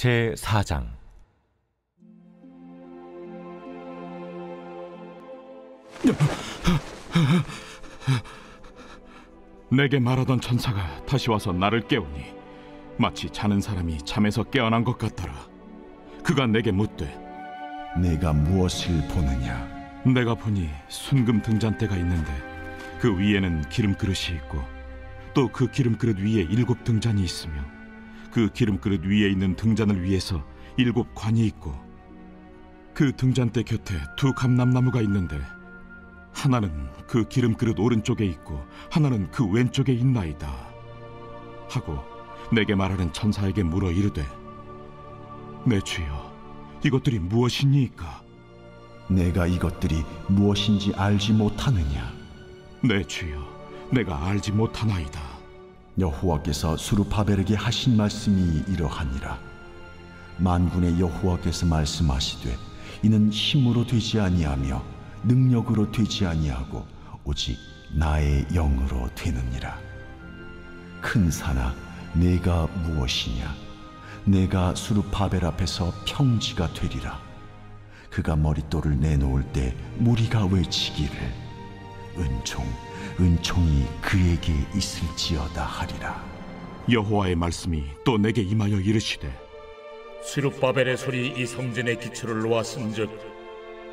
제4장. 내게 말하던 천사가 다시 와서 나를 깨우니 마치 자는 사람이 잠에서 깨어난 것 같더라. 그가 내게 묻되, 내가 무엇을 보느냐? 내가 보니 순금 등잔대가 있는데 그 위에는 기름 그릇이 있고 또 그 기름 그릇 위에 7 등잔이 있으며 그 기름 그릇 위에 있는 등잔을 위해서 7 관이 있고 그 등잔대 곁에 2 감람나무가 있는데 하나는 그 기름 그릇 오른쪽에 있고 하나는 그 왼쪽에 있나이다 하고 내게 말하는 천사에게 물어 이르되, 내 주여, 이것들이 무엇이니까? 내가 이것들이 무엇인지 알지 못하느냐? 내 주여, 내가 알지 못하나이다. 여호와께서 스룹바벨에게 하신 말씀이 이러하니라. 만군의 여호와께서 말씀하시되, 이는 힘으로 되지 아니하며 능력으로 되지 아니하고 오직 나의 영으로 되느니라. 큰 산아, 내가 무엇이냐? 내가 스룹바벨 앞에서 평지가 되리라. 그가 머릿돌을 내놓을 때 무리가 외치기를, 은총, 은총이 그에게 있을지어다 하리라. 여호와의 말씀이 또 내게 임하여 이르시되, 스룹바벨의 손이 이 성전의 기초를 놓았은즉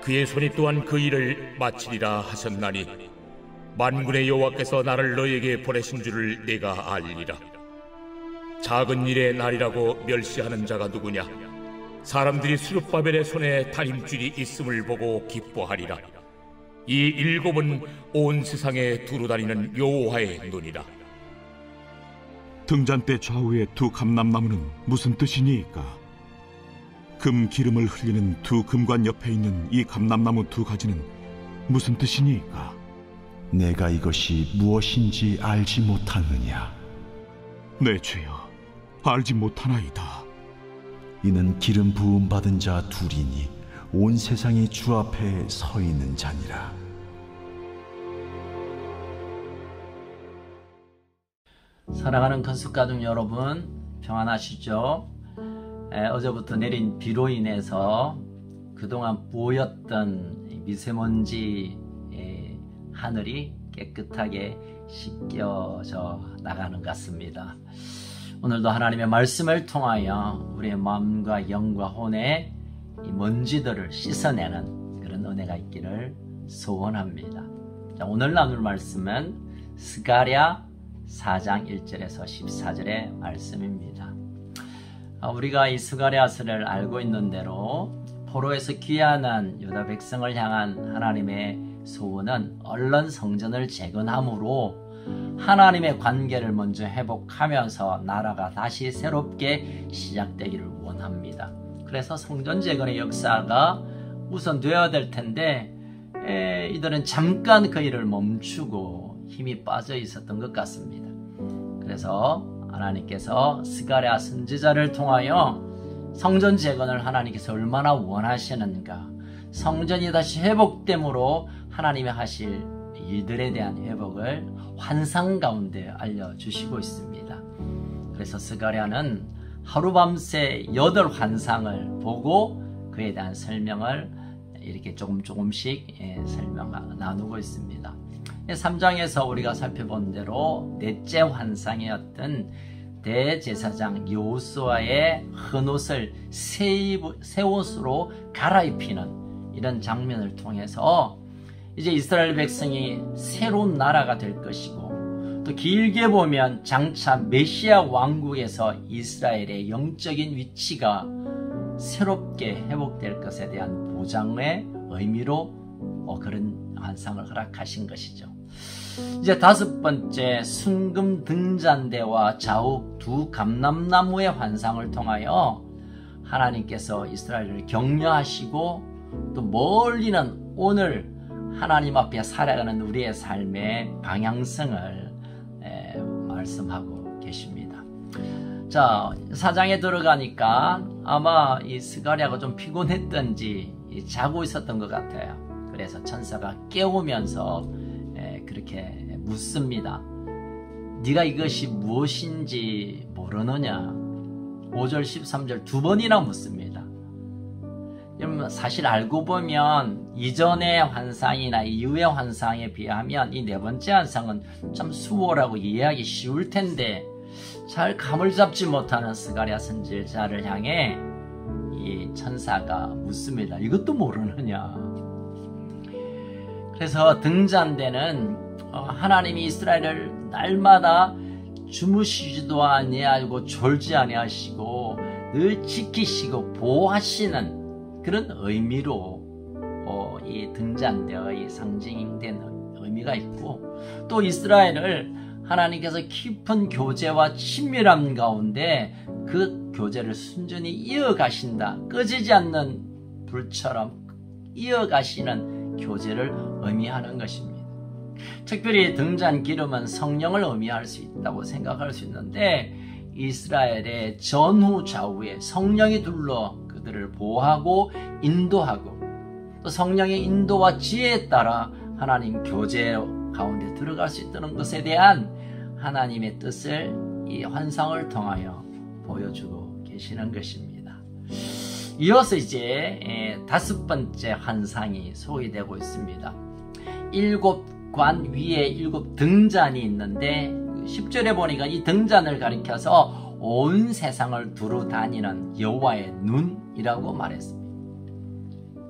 그의 손이 또한 그 일을 마치리라 하셨나니 만군의 여호와께서 나를 너에게 보내신 줄을 내가 알리라. 작은 일의 날이라고 멸시하는 자가 누구냐? 사람들이 스룹바벨의 손에 다림줄이 있음을 보고 기뻐하리라. 이 7은 온 세상에 두루 다니는 여호와의 눈이라. 등잔대 좌우의 2 감람나무는 무슨 뜻이니까? 금 기름을 흘리는 2 금관 옆에 있는 이 감람나무 2 가지는 무슨 뜻이니까? 내가 이것이 무엇인지 알지 못하느냐? 내 주여, 알지 못하나이다. 이는 기름 부음 받은 자 2이니 온 세상이 주 앞에 서 있는 자니라. 사랑하는 건축가족 여러분, 평안하시죠? 어제부터 내린 비로 인해서 그동안 뿌였던 미세먼지 하늘이 깨끗하게 씻겨져 나가는 것 같습니다. 오늘도 하나님의 말씀을 통하여 우리의 마음과 영과 혼의 이 먼지들을 씻어내는 그런 은혜가 있기를 소원합니다. 자, 오늘 나눌 말씀은 스가랴 4장 1절에서 14절의 말씀입니다. 우리가 이 스가랴서를 알고 있는 대로 포로에서 귀환한 유다 백성을 향한 하나님의 소원은 얼른 성전을 재건함으로 하나님의 관계를 먼저 회복하면서 나라가 다시 새롭게 시작되기를 원합니다. 그래서 성전 재건의 역사가 우선 되어야 될 텐데 이들은 잠깐 그 일을 멈추고 힘이 빠져 있었던 것 같습니다. 그래서 하나님께서 스가랴 선지자를 통하여 성전 재건을 하나님께서 얼마나 원하시는가, 성전이 다시 회복됨으로 하나님이 하실 일들에 대한 회복을 환상 가운데 알려주시고 있습니다. 그래서 스가랴는 하루밤새 8 환상을 보고 그에 대한 설명을 이렇게 조금씩 나누고 있습니다. 3장에서 우리가 살펴본 대로 넷째 환상이었던 대제사장 여호수아의 헌옷을 새 옷으로 갈아입히는 이런 장면을 통해서 이제 이스라엘 백성이 새로운 나라가 될 것이고, 또 길게 보면 장차 메시아 왕국에서 이스라엘의 영적인 위치가 새롭게 회복될 것에 대한 보장의 의미로 그런 환상을 허락하신 것이죠. 이제 5번째 순금 등잔대와 좌우 2 감람나무의 환상을 통하여 하나님께서 이스라엘을 격려하시고 또 멀리는 오늘 하나님 앞에 살아가는 우리의 삶의 방향성을 말씀하고 계십니다. 자, 4장에 들어가니까 아마 이 스가랴가 좀 피곤했던지 자고 있었던 것 같아요. 그래서 천사가 깨우면서 그렇게 묻습니다. 네가 이것이 무엇인지 모르느냐? 5절 13절 두 번이나 묻습니다. 여러분 사실 알고 보면 이전의 환상이나 이후의 환상에 비하면 이 네 번째 환상은 참 수월하고 이해하기 쉬울 텐데 잘 감을 잡지 못하는 스가랴 선지자를 향해 이 천사가 묻습니다. 이것도 모르느냐. 그래서 등잔대는 하나님이 이스라엘을 날마다 주무시지도 아니하고 졸지 아니하시고 늘 지키시고 보호하시는 그런 의미로 이 등잔대의 상징된 의미가 있고, 또 이스라엘을 하나님께서 깊은 교제와 친밀함 가운데 그 교제를 순전히 이어가신다. 꺼지지 않는 불처럼 이어가시는 교제를 의미하는 것입니다. 특별히 등잔 기름은 성령을 의미할 수 있다고 생각할 수 있는데, 이스라엘의 전후 좌우에 성령이 둘러 그들을 보호하고 인도하고, 또 성령의 인도와 지혜에 따라 하나님 교제 가운데 들어갈 수 있다는 것에 대한 하나님의 뜻을 이 환상을 통하여 보여주고 계시는 것입니다. 이어서 이제 다섯 번째 환상이 소개되고 있습니다. 일곱 관 위에 일곱 등잔이 있는데 10절에 보니까 이 등잔을 가리켜서 온 세상을 두루 다니는 여호와의 눈이라고 말했습니다.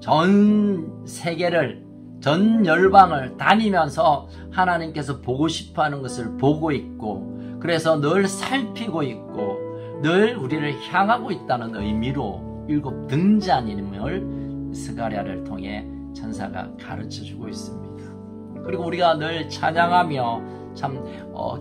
전 세계를, 전 열방을 다니면서 하나님께서 보고 싶어하는 것을 보고 있고, 그래서 늘 살피고 있고 늘 우리를 향하고 있다는 의미로 일곱 등잔임을 스가랴를 통해 천사가 가르쳐주고 있습니다. 그리고 우리가 늘 찬양하며 참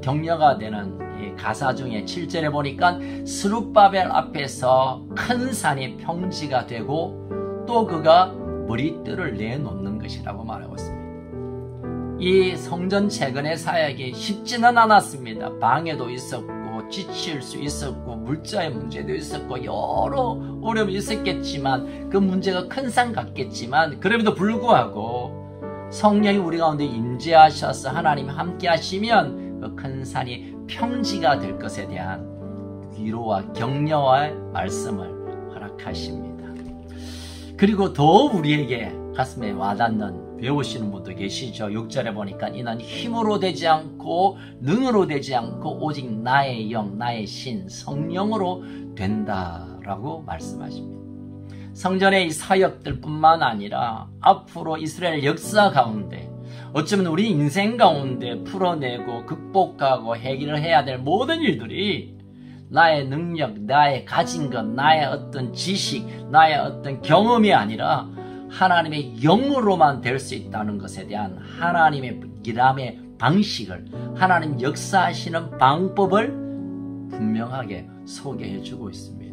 격려가 되는 이 가사 중에 7절에 보니까 스룹바벨 앞에서 큰 산이 평지가 되고 또 그가 머리뜰을 내놓는 것이라고 말하고 있습니다. 이 성전 재건의 사역이 쉽지는 않았습니다. 방해도 있었고 지칠 수 있었고 물자의 문제도 있었고 여러 어려움이 있었겠지만, 그 문제가 큰 산 같겠지만 그럼에도 불구하고 성령이 우리 가운데 임재하셔서 하나님이 함께 하시면 그 큰 산이 평지가 될 것에 대한 위로와 격려와 말씀을 허락하십니다. 그리고 더 우리에게 가슴에 와닿는 배우시는 분도 계시죠. 6절에 보니까 이는 힘으로 되지 않고 능으로 되지 않고 오직 나의 영, 나의 신, 성령으로 된다라고 말씀하십니다. 성전의 이 사역들 뿐만 아니라 앞으로 이스라엘 역사 가운데, 어쩌면 우리 인생 가운데 풀어내고 극복하고 해결을 해야 될 모든 일들이 나의 능력, 나의 가진 것, 나의 어떤 지식, 나의 어떤 경험이 아니라 하나님의 영으로만 될 수 있다는 것에 대한 하나님의 일함의 방식을, 하나님 역사하시는 방법을 분명하게 소개해 주고 있습니다.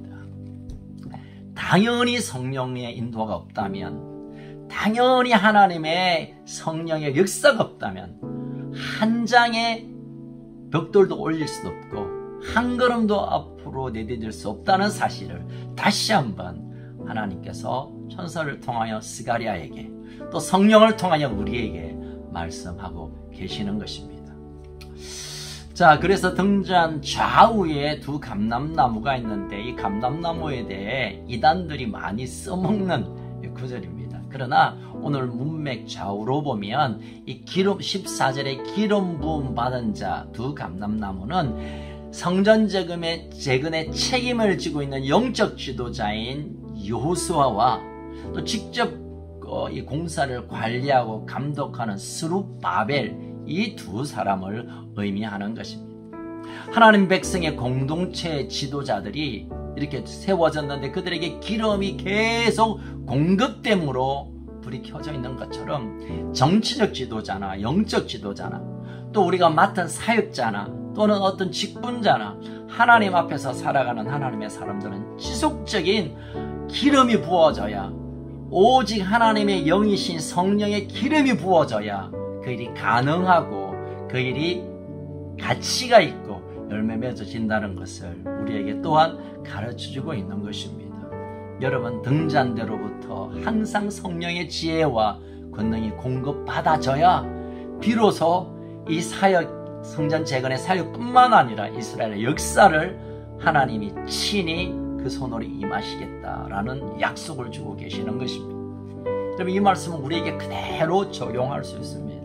당연히 성령의 인도가 없다면, 당연히 하나님의 성령의 역사가 없다면 한 장의 벽돌도 올릴 수도 없고 한 걸음도 앞으로 내디딜 수 없다는 사실을 다시 한번 하나님께서 천사를 통하여 스가랴에게, 또 성령을 통하여 우리에게 말씀하고 계시는 것입니다. 자, 그래서 등잔 좌우에 두 감람나무가 있는데, 이 감람나무에 대해 이단들이 많이 써먹는 구절입니다. 그러나 오늘 문맥 좌우로 보면 이 기름 14절에 기름 부음 받은 자 두 감람나무는 성전 재건의 책임을 지고 있는 영적 지도자인 여호수아와 또 직접 이 공사를 관리하고 감독하는 스룹바벨, 이 두 사람을 의미하는 것입니다. 하나님 백성의 공동체 지도자들이 이렇게 세워졌는데 그들에게 기름이 계속 공급됨으로 불이 켜져 있는 것처럼 정치적 지도자나 영적 지도자나 또 우리가 맡은 사역자나 또는 어떤 직분자나 하나님 앞에서 살아가는 하나님의 사람들은 지속적인 기름이 부어져야, 오직 하나님의 영이신 성령의 기름이 부어져야 그 일이 가능하고 그 일이 가치가 있고 열매 맺어진다는 것을 우리에게 또한 가르쳐주고 있는 것입니다. 여러분, 등잔대로부터 항상 성령의 지혜와 권능이 공급받아져야 비로소 이 사역, 성전 재건의 사역뿐만 아니라 이스라엘의 역사를 하나님이 친히 그 손으로 임하시겠다라는 약속을 주고 계시는 것입니다. 여러분, 이 말씀은 우리에게 그대로 적용할 수 있습니다.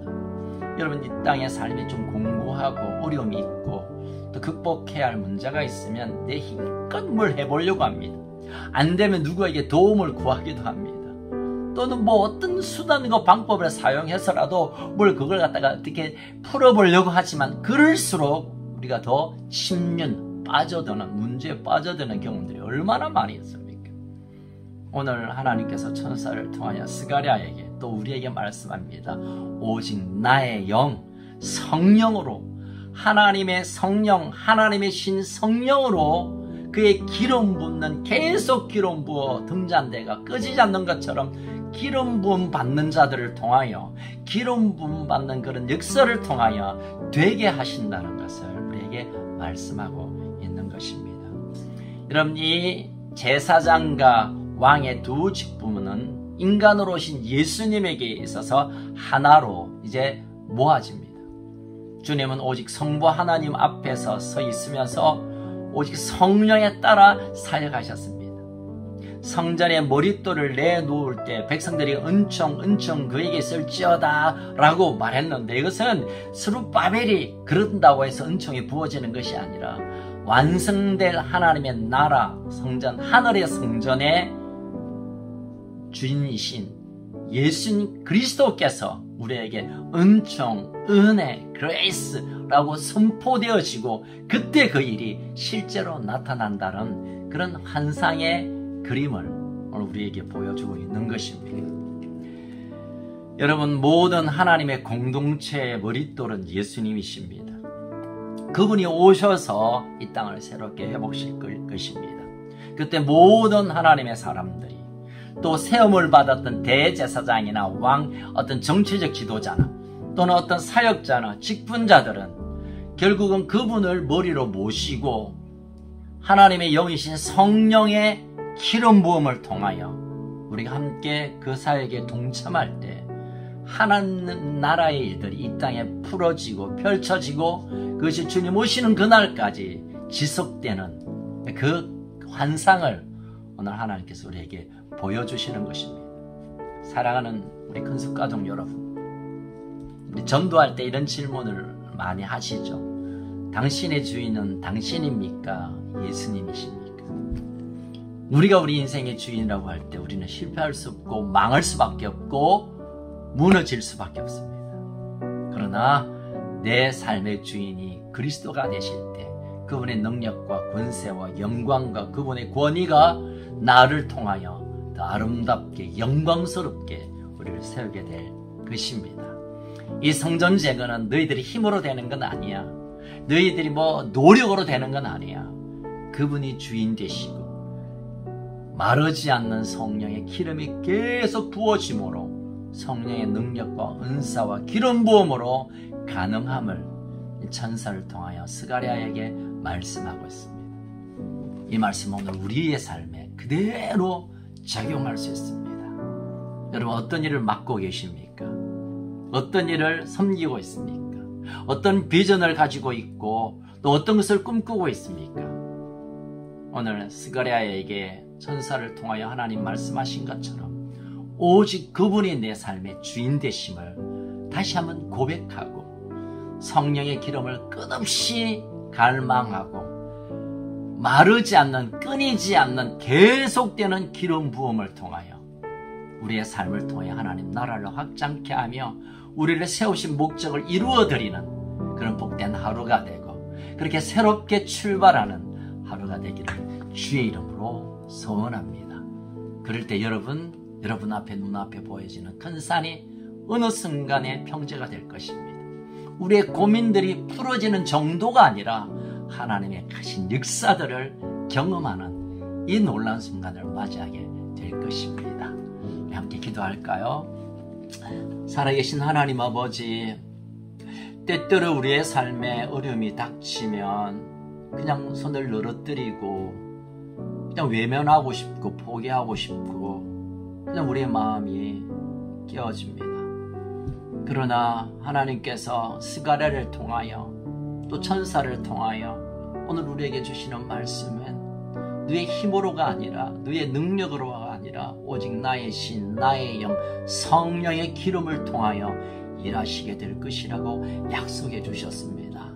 여러분, 이 땅의 삶이 좀 공고하고 어려움이 있고 또 극복해야 할 문제가 있으면 내 힘껏 뭘 해보려고 합니다. 안 되면 누구에게 도움을 구하기도 합니다. 또는 뭐 어떤 수단과 방법을 사용해서라도 뭘 그걸 갖다가 어떻게 풀어보려고 하지만 그럴수록 우리가 더 침륜, 빠져드는, 문제에 빠져드는 경험들이 얼마나 많이 있습니까? 오늘 하나님께서 천사를 통하여 스가랴에게 또 우리에게 말씀합니다. 오직 나의 영, 성령으로, 하나님의 성령, 하나님의 신 성령으로 그의 기름 붓는, 계속 기름 부어 등잔대가 꺼지지 않는 것처럼 기름 부음 받는 자들을 통하여, 기름 부음 받는 그런 역사를 통하여 되게 하신다는 것을 우리에게 말씀하고 있는 것입니다. 여러분, 이 제사장과 왕의 두 직분은 인간으로 오신 예수님에게 있어서 하나로 이제 모아집니다. 주님은 오직 성부 하나님 앞에서 서 있으면서 오직 성령에 따라 사역하셨습니다. 성전에 머릿돌을 내놓을 때 백성들이 은총 그에게 있을지어다 라고 말했는데, 이것은 스룹바벨이 그런다고 해서 은총이 부어지는 것이 아니라 완성될 하나님의 나라 성전, 하늘의 성전의 주인이신 예수님 그리스도께서 우리에게 은총, 은혜, 그레이스라고 선포되어지고 그때 그 일이 실제로 나타난다는 그런 환상의 그림을 오늘 우리에게 보여주고 있는 것입니다. 여러분, 모든 하나님의 공동체의 머릿돌은 예수님이십니다. 그분이 오셔서 이 땅을 새롭게 회복실 것입니다. 그때 모든 하나님의 사람들이, 또 세움을 받았던 대제사장이나 왕, 어떤 정치적 지도자나 또는 어떤 사역자나 직분자들은 결국은 그분을 머리로 모시고 하나님의 영이신 성령의 기름 부음을 통하여 우리가 함께 그 사역에 동참할 때 하나님 나라의 일들이 이 땅에 풀어지고 펼쳐지고 그것이 주님 오시는 그날까지 지속되는 그 환상을 오늘 하나님께서 우리에게 보여주시는 것입니다. 사랑하는 우리 큰숙가족 여러분, 우리 전도할 때 이런 질문을 많이 하시죠. 당신의 주인은 당신입니까? 예수님이십니까? 우리가 우리 인생의 주인이라고 할 때 우리는 실패할 수 없고 망할 수밖에 없고 무너질 수밖에 없습니다. 그러나 내 삶의 주인이 그리스도가 되실 때 그분의 능력과 권세와 영광과 그분의 권위가 나를 통하여 더 아름답게 영광스럽게 우리를 세우게 될 것입니다. 이 성전 재건은 너희들이 힘으로 되는 건 아니야. 너희들이 뭐 노력으로 되는 건 아니야. 그분이 주인 되시고 마르지 않는 성령의 기름이 계속 부어짐으로 성령의 능력과 은사와 기름 부음으로 가능함을 천사를 통하여 스가랴에게 말씀하고 있습니다. 이 말씀은 오늘 우리의 삶에 그대로 적용할 수 있습니다. 여러분, 어떤 일을 맡고 계십니까? 어떤 일을 섬기고 있습니까? 어떤 비전을 가지고 있고 또 어떤 것을 꿈꾸고 있습니까? 오늘 스가랴에게 천사를 통하여 하나님 말씀하신 것처럼 오직 그분이 내 삶의 주인 되심을 다시 한번 고백하고 성령의 기름을 끝없이 갈망하고 마르지 않는, 끊이지 않는 계속되는 기름 부음을 통하여 우리의 삶을 통해 하나님 나라를 확장케 하며 우리를 세우신 목적을 이루어드리는 그런 복된 하루가 되고 그렇게 새롭게 출발하는 하루가 되기를 주의 이름으로 소원합니다. 그럴 때 여러분 앞에 눈앞에 보여지는 큰 산이 어느 순간에 평지가 될 것입니다. 우리의 고민들이 풀어지는 정도가 아니라 하나님의 크신 역사들을 경험하는 이 놀라운 순간을 맞이하게 될 것입니다. 우리 함께 기도할까요? 살아계신 하나님 아버지, 때때로 우리의 삶에 어려움이 닥치면 그냥 손을 늘어뜨리고 그냥 외면하고 싶고 포기하고 싶고 그냥 우리의 마음이 깨어집니다. 그러나 하나님께서 스가랴를 통하여 또 천사를 통하여 오늘 우리에게 주시는 말씀은 너의 힘으로가 아니라 너의 능력으로가 아니라 오직 나의 신, 나의 영, 성령의 기름을 통하여 일하시게 될 것이라고 약속해 주셨습니다.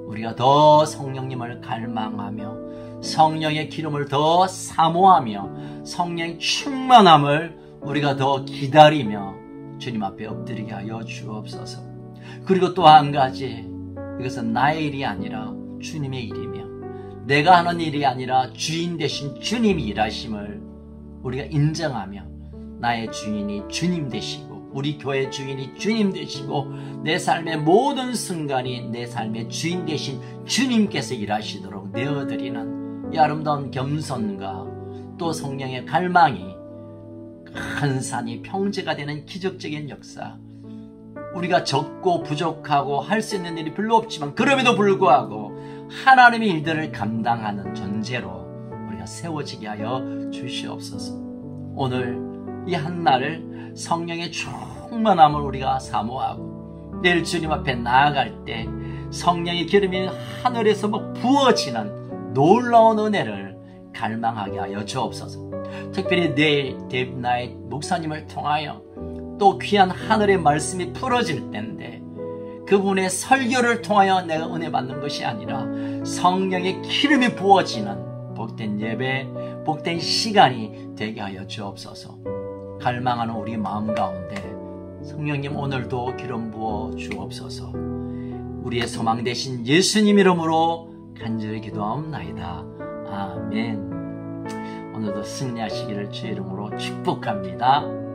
우리가 더 성령님을 갈망하며 성령의 기름을 더 사모하며 성령의 충만함을 우리가 더 기다리며 주님 앞에 엎드리게 하여 주옵소서. 그리고 또 한 가지, 이것은 나의 일이 아니라 주님의 일이며 내가 하는 일이 아니라 주인 되신 주님이 일하심을 우리가 인정하며 나의 주인이 주님 되시고 우리 교회 주인이 주님 되시고 내 삶의 모든 순간이 내 삶의 주인 되신 주님께서 일하시도록 내어드리는 이 아름다운 겸손과 또 성령의 갈망이 큰 산이 평지가 되는 기적적인 역사, 우리가 적고 부족하고 할 수 있는 일이 별로 없지만 그럼에도 불구하고 하나님의 일들을 감당하는 존재로 우리가 세워지게 하여 주시옵소서. 오늘 이 한날을 성령의 충만함을 우리가 사모하고 내일 주님 앞에 나아갈 때 성령의 기름이 하늘에서 막 부어지는 놀라운 은혜를 갈망하게 하여 주옵소서. 특별히 내일 나의 목사님을 통하여 또 귀한 하늘의 말씀이 풀어질 때인데 그분의 설교를 통하여 내가 은혜 받는 것이 아니라 성령의 기름이 부어지는 복된 예배, 복된 시간이 되게 하여 주옵소서. 갈망하는 우리 마음 가운데 성령님 오늘도 기름 부어 주옵소서. 우리의 소망 되신 예수님 이름으로 간절히 기도하옵나이다. 아멘. 오늘도 승리하시기를 주의 이름으로 축복합니다.